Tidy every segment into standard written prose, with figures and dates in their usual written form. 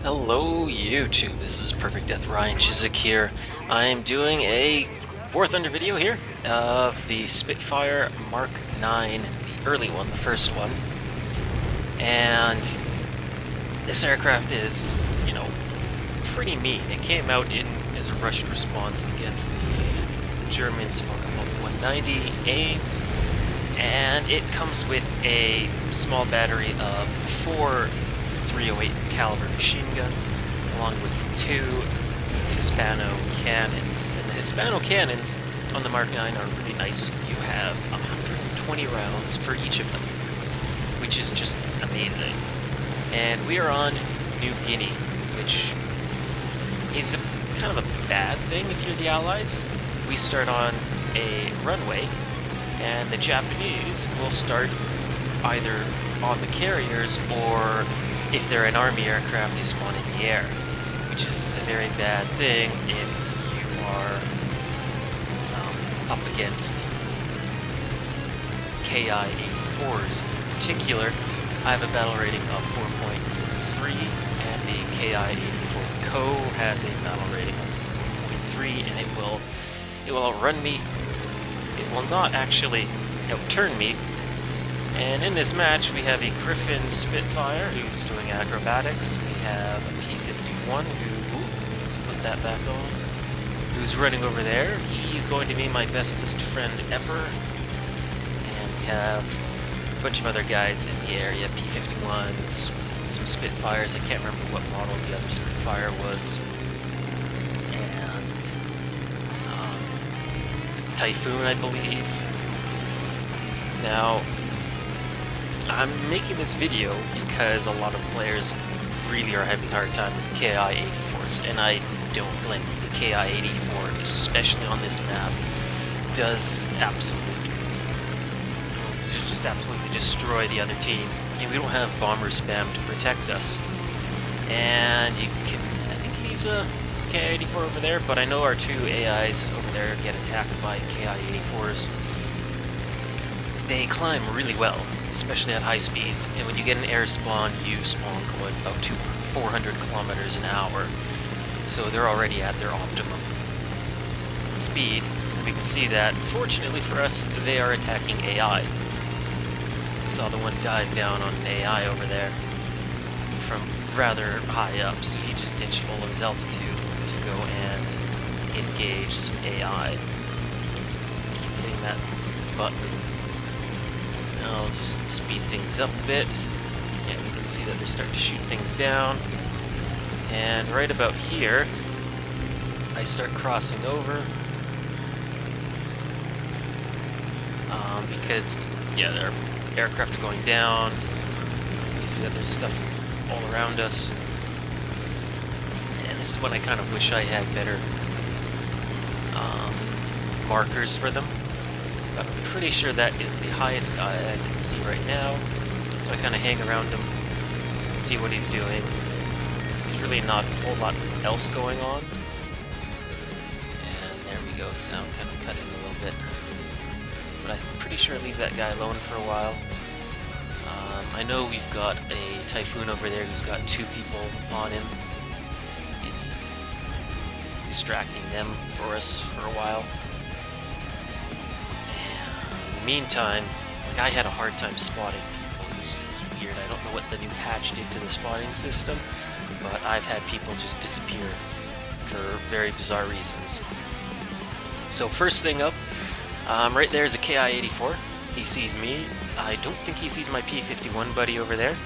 Hello YouTube, this is Perfect Death Ryan Chiswick here. I'm doing a War Thunder video here of the Spitfire Mark IX, the early one, the first one. And this aircraft is, pretty mean. It came out as a rushed response against the Germans Focke 190As, and it comes with a small battery of 4 .308 caliber machine guns, along with 2 Hispano cannons. And the Hispano cannons on the Mark IX are really nice. You have 120 rounds for each of them, which is just amazing. And we are on New Guinea, which is kind of a bad thing if you're the Allies. We start on a runway, and the Japanese will start either on the carriers, or if they're an army aircraft, they spawn in the air, which is a very bad thing if you are up against Ki-84s in particular. I have a battle rating of 4.3, and the Ki-84 Co has a battle rating of 4.3, and it will outrun me. It will not actually outturn me. And in this match, we have a Griffin Spitfire who's doing acrobatics. We have a P-51 who, let's put that back on, who's running over there. He's going to be my bestest friend ever. And we have a bunch of other guys in the area, P-51s, some Spitfires. I can't remember what model the other Spitfire was. And Typhoon, I believe. Now, I'm making this video because a lot of players really are having a hard time with the Ki-84s, and I don't blame you. The Ki-84, especially on this map, does just absolutely destroy the other team. And we don't have bomber spam to protect us. And I think he's a Ki-84 over there, but I know our 2 AIs over there get attacked by Ki-84s. They climb really well, especially at high speeds, and when you get an air spawn, you spawn going about 400 kilometers an hour, so they're already at their optimum speed, and we can see that, fortunately for us, they are attacking AI. I saw the one dive down on an AI over there from rather high up, so he just ditched all of his altitude to go and engage some AI. Keep hitting that button. I'll just speed things up a bit, and we can see that they're starting to shoot things down. And right about here, I start crossing over, because, yeah, their aircraft are going down. You see that there's stuff all around us, and this is when I kind of wish I had better markers for them. But I'm pretty sure that is the highest I can see right now. So I kind of hang around him, see what he's doing. There's really not a whole lot else going on. And there we go, sound kind of cut in a little bit. But I'm pretty sure I leave that guy alone for a while. I know we've got a Typhoon over there who's got 2 people on him. He's distracting them for us for a while. Meantime, like, I had a hard time spotting people. It was weird. I don't know what the new patch did to the spotting system, but I've had people just disappear for very bizarre reasons. So first thing up, right there is a Ki-84. He sees me. I don't think he sees my P-51 buddy over there.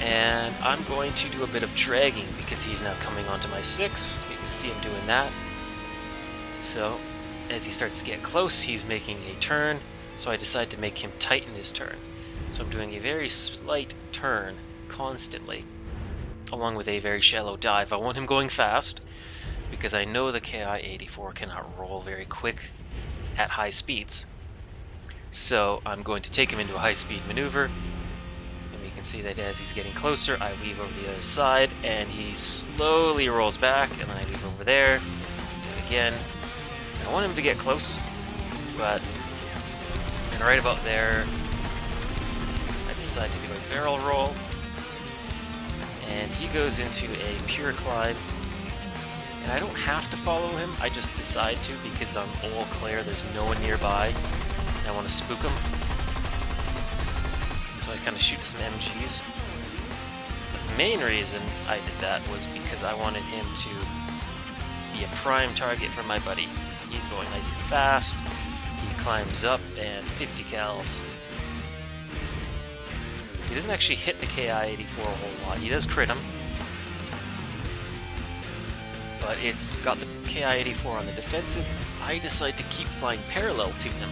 And I'm going to do a bit of dragging because he's now coming onto my 6. You can see him doing that. So as he starts to get close, he's making a turn, so I decide to make him tighten his turn. So I'm doing a very slight turn constantly, along with a very shallow dive. I want him going fast, because I know the Ki-84 cannot roll very quick at high speeds. So I'm going to take him into a high-speed maneuver, and we can see that as he's getting closer, I weave over the other side, and he slowly rolls back, and I weave over there, do it again. I want him to get close, and right about there, I decide to do a barrel roll, and he goes into a pure climb. And I don't have to follow him, I just decide to because I'm all clear, there's no one nearby, and I want to spook him. So I kind of shoot some MGs. The main reason I did that was because I wanted him to be a prime target for my buddy. He's going nice and fast, he climbs up, and 50 cals. He doesn't actually hit the KI-84 a whole lot, he does crit him. But it's got the KI-84 on the defensive. I decide to keep flying parallel to him.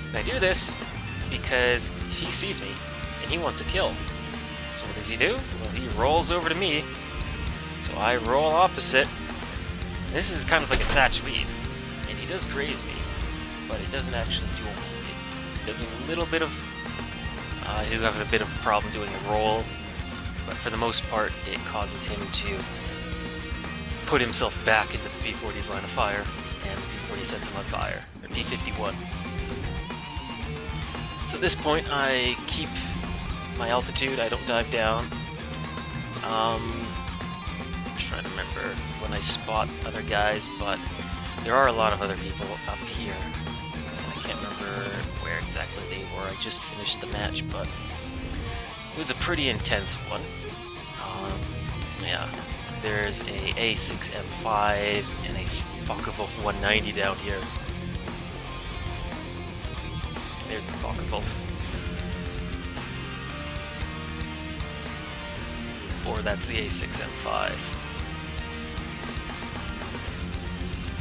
And I do this because he sees me and he wants a kill. So what does he do? Well, he rolls over to me. So I roll opposite. This is kind of like a thatch weave. And he does graze me, but it doesn't actually do anything. It does a little bit of... I do have a bit of a problem doing a roll, but for the most part it causes him to put himself back into the P-40's line of fire, and the P-40 sets him on fire, or P-51. So at this point, I keep my altitude, I don't dive down. I'm trying to remember when I spot other guys, but there are a lot of other people up here. I can't remember where exactly they were, I just finished the match, but it was a pretty intense one. Yeah. There's a A6M5 and a Focke-Wulf 190 down here. There's the Focke-Wulf. Or that's the A6M5. I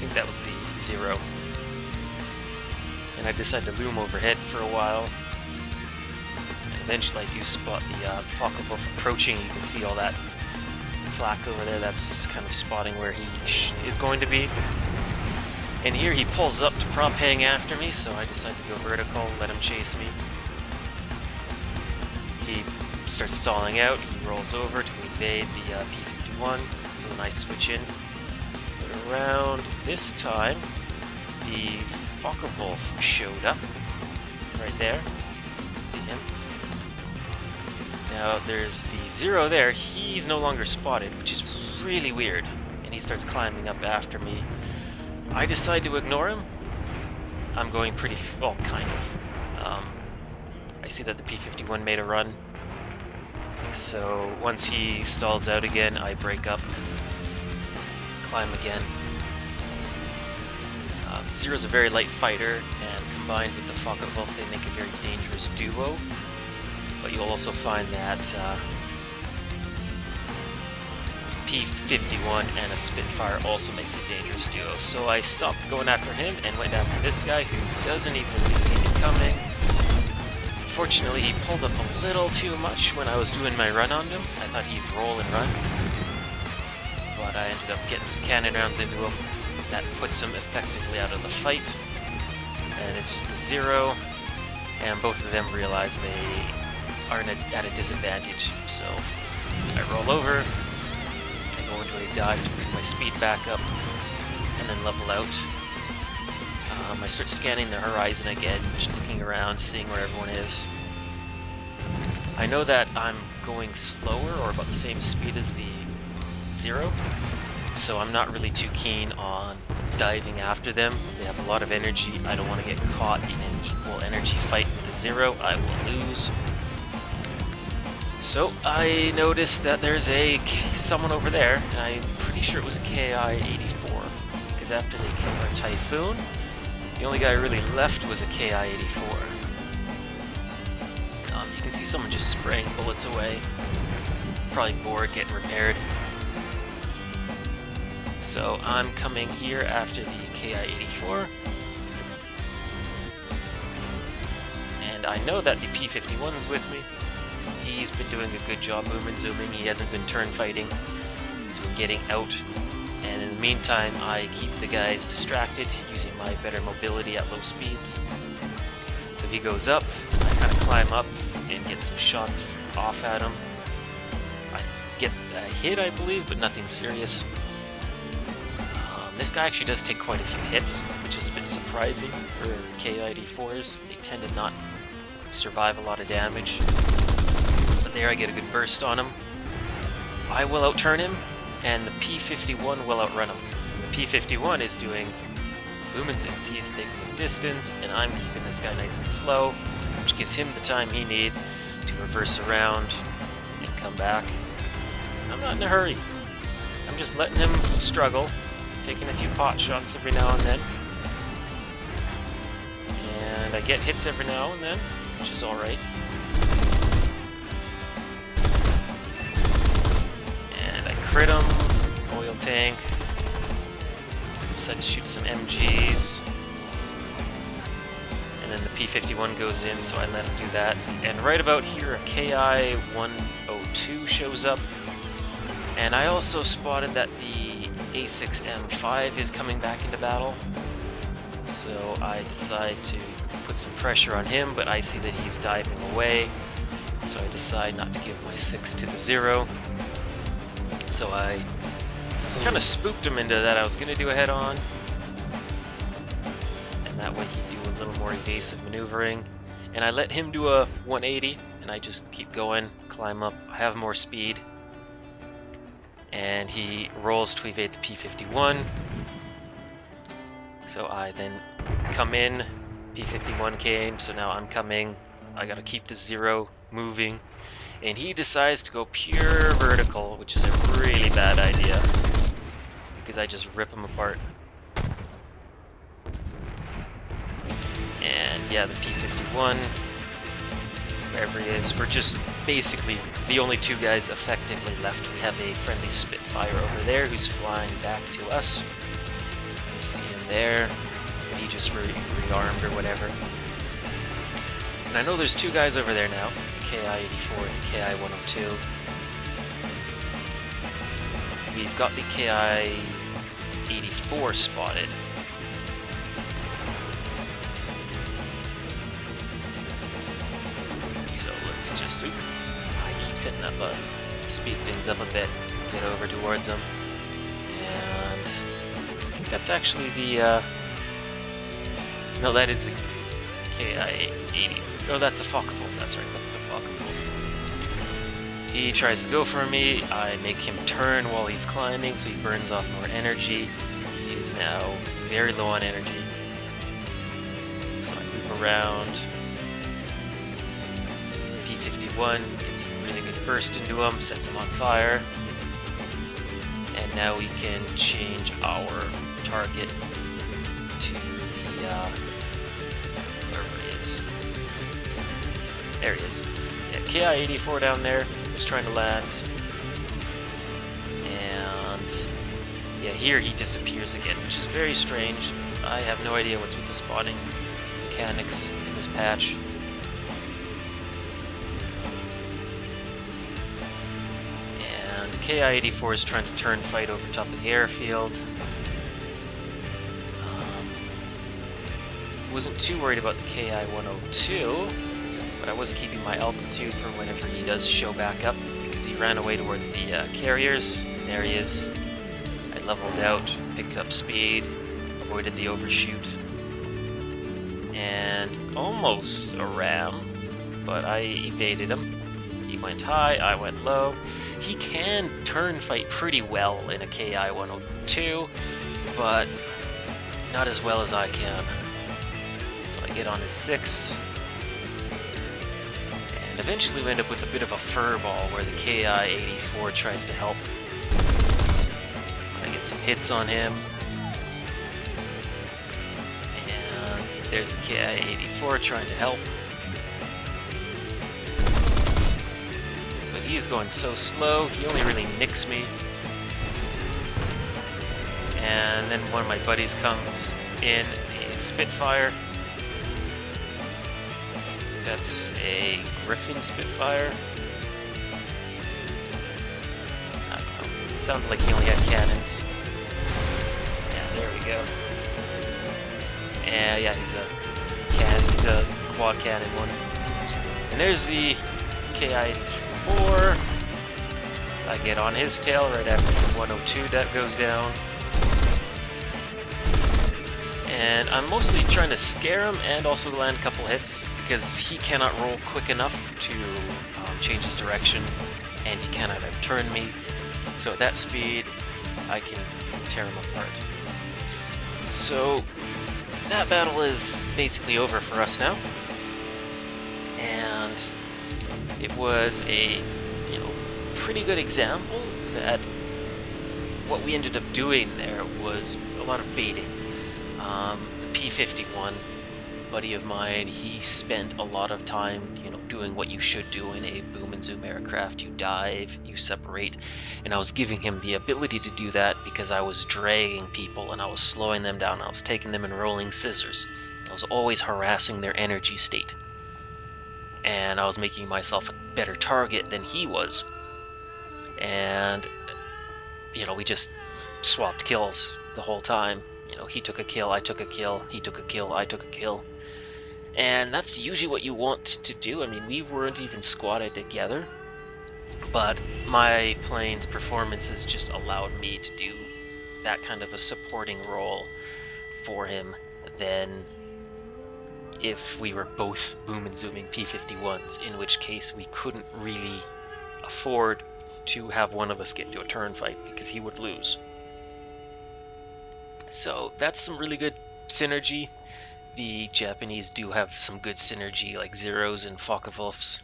think that was the 0. And I decided to loom overhead for a while. And eventually I do spot the Focke-Wulf approaching. You can see all that flak over there, that's kind of spotting where he is going to be. And here he pulls up to prop hang after me, so I decide to go vertical, let him chase me. He starts stalling out, he rolls over to evade the P-51, so then I switch in. But around this time, the Focke-Wulf showed up, right there. You can see him. Now there's the 0 there, he's no longer spotted, which is really weird, and he starts climbing up after me. I decide to ignore him. I'm going pretty, well, kind of. I see that the P-51 made a run, so once he stalls out again, I break up, climb again. 0's a very light fighter, and combined with the Focke-Wulf, they make a very dangerous duo. But you'll also find that P-51 and a Spitfire also makes a dangerous duo. So I stopped going after him and went after this guy who doesn't even see me coming. Fortunately, he pulled up a little too much when I was doing my run on him. I thought he'd roll and run. But I ended up getting some cannon rounds into him. That puts him effectively out of the fight. And it's just a 0. And both of them realize they are at a disadvantage, so I roll over, I go into a dive to bring my speed back up, and then level out. I start scanning the horizon again, just looking around, seeing where everyone is. I know that I'm going slower, or about the same speed as the 0, so I'm not really too keen on diving after them. They have a lot of energy, I don't want to get caught in an equal energy fight with the 0, I will lose. So I noticed that there's someone over there, and I'm pretty sure it was KI-84, because after they killed our Typhoon, the only guy really left was a KI-84. You can see someone just spraying bullets away, probably bored, getting repaired. So I'm coming here after the KI-84, and I know that the P-51 is with me. He's been doing a good job movement zooming, he hasn't been turn fighting, he's been getting out, and in the meantime I keep the guys distracted using my better mobility at low speeds. So he goes up, I kind of climb up and get some shots off at him. I get a hit, I believe, but nothing serious. This guy actually does take quite a few hits, which is a bit surprising for KI-84s. They tend to not survive a lot of damage. But there I get a good burst on him. I will outturn him, and the P-51 will outrun him. The P-51 is doing Lumenzins. He's taking his distance, and I'm keeping this guy nice and slow, which gives him the time he needs to reverse around and come back. I'm not in a hurry. I'm just letting him struggle, taking a few pot shots every now and then. And I get hits every now and then, which is alright. And I crit him, oil tank. Decide to shoot some MGs. And then the P-51 goes in, so I let him do that. And right about here, a KI-102 shows up. And I also spotted that the A6M5 is coming back into battle. So I decide to put some pressure on him, but I see that he's diving away. So I decide not to give my 6 to the 0. So I kind of spooked him into that I was going to do a head-on. And that way he'd do a little more evasive maneuvering. And I let him do a 180, and I just keep going, climb up, I have more speed. And he rolls to evade the P-51. So I then come in, P-51 came, so now I'm coming. I gotta keep the 0 moving. And he decides to go pure vertical, which is a really bad idea, because I just rip him apart. And yeah, the P-51, wherever he is, we're just basically the only two guys effectively left. We have a friendly Spitfire over there who's flying back to us. You can see him there. He just rearmed or whatever. And I know there's two guys over there now, KI-84 and KI-102. We've got the KI-84 spotted. So let's just, I keep hitting that button, speed things up a bit, get over towards him. And I think that's actually the, no, that is the KI-80. Oh, that's the Focke-Wulf. That's right, that's the Focke-Wulf. He tries to go for me. I make him turn while he's climbing, so he burns off more energy. He is now very low on energy. So I move around. P-51 gets a really good burst into him, sets him on fire. And now we can change our target to the wherever he is. There he is. Yeah, KI-84 down there, just trying to land. And yeah, here he disappears again, which is very strange. I have no idea what's with the spotting mechanics in this patch. And the KI-84 is trying to turn fight over top of the airfield. Wasn't too worried about the KI-102, but I was keeping my altitude for whenever he does show back up, because he ran away towards the carriers. There he is. I leveled out, picked up speed, avoided the overshoot, and almost a ram, but I evaded him. He went high, I went low. He can turn fight pretty well in a KI-102, but not as well as I can. So I get on his 6, and eventually we end up with a bit of a furball where the KI-84 tries to help. I get some hits on him, and there's the KI-84 trying to help. But he's going so slow, he only really nicks me. And then one of my buddies comes in, a Spitfire. That's a Griffin Spitfire. I don't know. It sounded like he only had cannon. Yeah, there we go. And yeah, he's a quad cannon one. And there's the KI-84. I get on his tail right after the 102 that goes down. And I'm mostly trying to scare him and also land a couple hits, because he cannot roll quick enough to change his direction, and he cannot turn me. So at that speed, I can tear him apart. So that battle is basically over for us now. And it was a, pretty good example that what we ended up doing there was a lot of baiting. The P-51 buddy of mine, he spent a lot of time, doing what you should do in a boom and zoom aircraft. You dive, you separate, and I was giving him the ability to do that because I was dragging people and I was slowing them down. I was taking them in rolling scissors. I was always harassing their energy state. And I was making myself a better target than he was. And, we just swapped kills the whole time. He took a kill, I took a kill, he took a kill, I took a kill. And that's usually what you want to do. I mean, we weren't even squatted together, but my plane's performances just allowed me to do that kind of a supporting role for him than if we were both boom and zooming P-51s, in which case we couldn't really afford to have one of us get into a turn fight because he would lose. So that's some really good synergy. The Japanese do have some good synergy, like Zeros and Focke-Wulfs.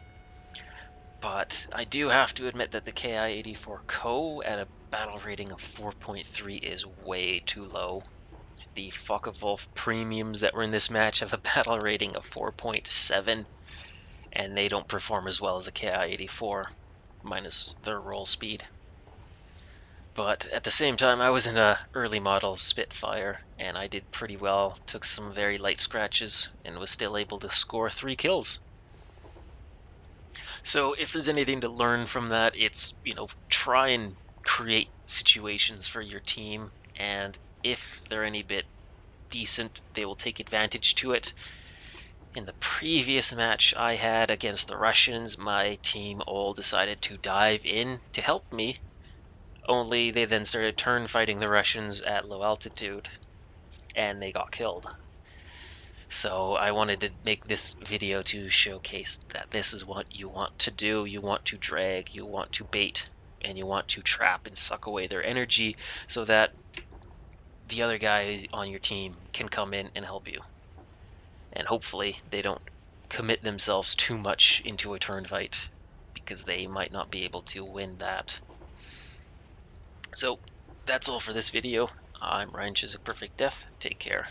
But I do have to admit that the Ki-84 Co at a battle rating of 4.3 is way too low. The Focke-Wulf premiums that were in this match have a battle rating of 4.7, and they don't perform as well as the Ki-84, minus their roll speed. But at the same time, I was in a early model Spitfire, and I did pretty well, took some very light scratches, and was still able to score 3 kills. So if there's anything to learn from that, it's, try and create situations for your team, and if they're any bit decent, they will take advantage to it. In the previous match I had against the Russians, my team all decided to dive in to help me, only they then started turn fighting the Russians at low altitude, and they got killed. So I wanted to make this video to showcase that this is what you want to do. You want to drag, you want to bait, and you want to trap and suck away their energy so that the other guy on your team can come in and help you. And hopefully they don't commit themselves too much into a turn fight because they might not be able to win that. So that's all for this video. I'm Ryan Chiswick Perfect Death. Take care.